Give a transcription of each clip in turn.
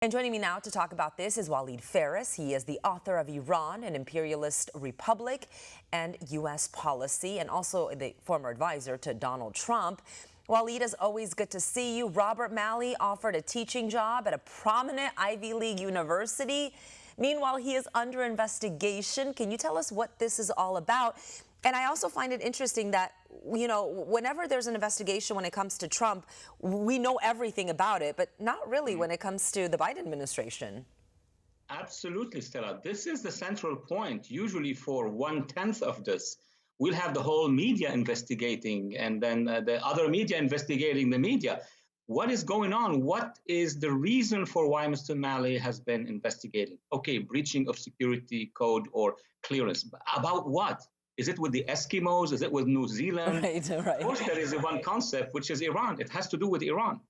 And joining me now to talk about this is Walid Ferris. He is the author of Iran, an Imperialist Republic, and U.S. Policy, and also the former advisor to Donald Trump. Walid, it's always good to see you. Robert Malley offered a teaching job at a prominent Ivy League university. Meanwhile, he is under investigation. Can you tell us what this is all about? And I also find it interesting that, you know, whenever there's an investigation when it comes to Trump, we know everything about it, but not really when it comes to the Biden administration. Absolutely, Stella. This is the central point. Usually for 1/10 of this, we'll have the whole media investigating and then the other media investigating the media. What is going on? What is the reason for why Mr. Malley has been investigating? Okay, breaching of security code or clearance. About what? Is it with the Eskimos? Is it with New Zealand? Right. Of course, there is one concept, which is Iran. It has to do with Iran.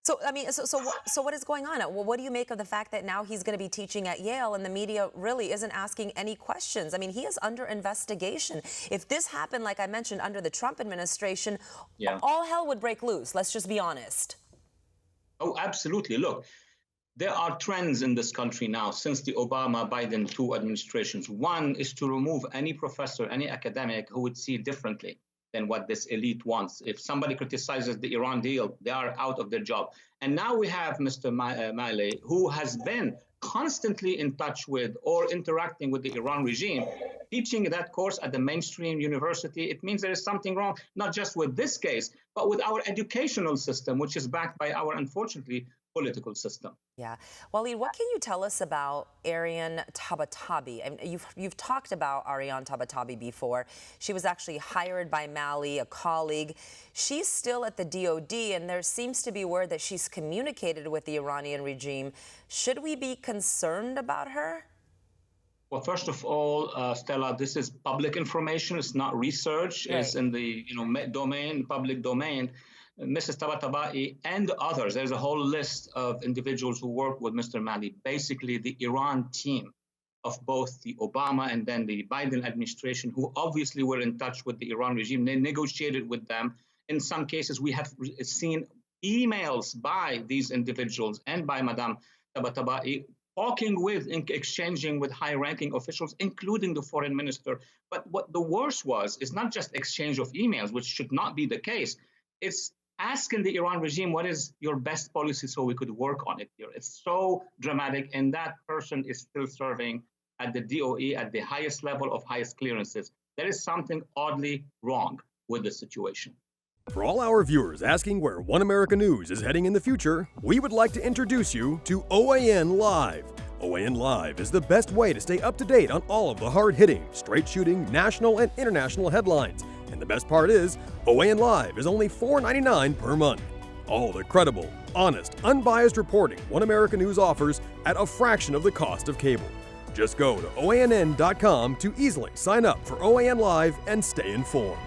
So, I mean, so what is going on? Well, what do you make of the fact that now he's going to be teaching at Yale and the media really isn't asking any questions? I mean, he is under investigation. If this happened, like I mentioned, under the Trump administration, all hell would break loose. Let's just be honest. Oh, absolutely. Look, there are trends in this country now since the Obama-Biden two administrations. One is to remove any professor, any academic who would see differently than what this elite wants. If somebody criticizes the Iran deal, they are out of their job. And now we have Mr. Malley, who has been constantly in touch with or interacting with the Iran regime, teaching that course at the mainstream university. It means there is something wrong, not just with this case, but with our educational system, which is backed by our, unfortunately, political system. Yeah. Walid, what can you tell us about Ariane Tabatabai? I mean, you've talked about Ariane Tabatabai before. She was actually hired by Malley, a colleague. She's still at the DOD, and there seems to be word that she's communicated with the Iranian regime. Should we be concerned about her? Well, first of all, Stella, this is public information. It's not research. Right. It's in the public domain. Mrs. Tabatabai and others, there's a whole list of individuals who work with Mr. Malley, basically the Iran team of both the Obama and then the Biden administration, who obviously were in touch with the Iran regime. They negotiated with them. In some cases, we have seen emails by these individuals and by Madame Tabatabai talking with and exchanging with high-ranking officials, including the foreign minister. But what the worst was is not just exchange of emails, which should not be the case. It's asking the Iran regime, what is your best policy so we could work on it here? It's so dramatic, and that person is still serving at the DOE at the highest level of highest clearances. There is something oddly wrong with the situation. For all our viewers asking where One America News is heading in the future, we would like to introduce you to OAN Live. OAN Live is the best way to stay up to date on all of the hard-hitting, straight-shooting, national and international headlines. And the best part is, OAN Live is only $4.99 per month. All the credible, honest, unbiased reporting One America News offers at a fraction of the cost of cable. Just go to OANN.com to easily sign up for OAN Live and stay informed.